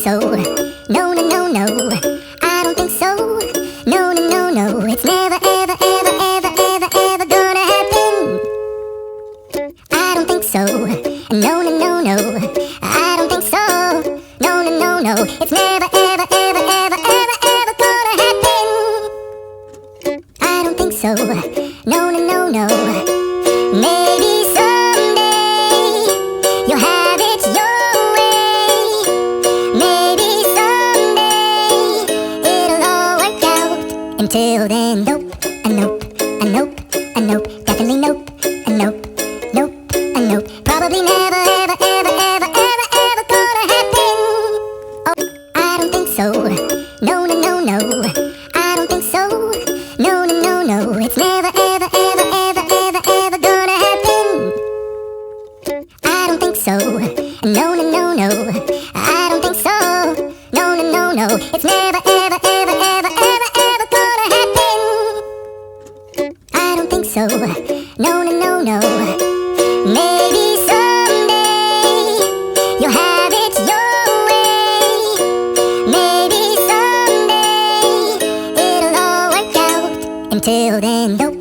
so. No, no, no, no. I don't think so. No, no, no, no. It's never, ever, ever, ever, ever, ever gonna happen. I don't think so. No, no, no, no. I don't think so. No, no, no, no. It's never, ever, ever, ever, ever, ever gonna happen. I don't think so. No, no, no, no. Maybe someday you'll have it your way. Maybe someday it'll all work out. Until then, nope, a nope, a nope, a nope. Definitely nope, a nope, nope, a nope. Probably never, ever, ever, ever, ever, ever gonna happen. Oh, I don't think so. No, no, no, no. I don't think so. No, no, no, no. It's never, ever, ever, ever, ever, ever gonna happen. I don't think so. No, no, no, no. I don't think so. No, no, no, no. It's never, ever, ever, ever, ever, ever gonna happen. I don't think so. No, no, no, no. Maybe someday you'll have it your way. Maybe someday it'll all work out. Until then, nope.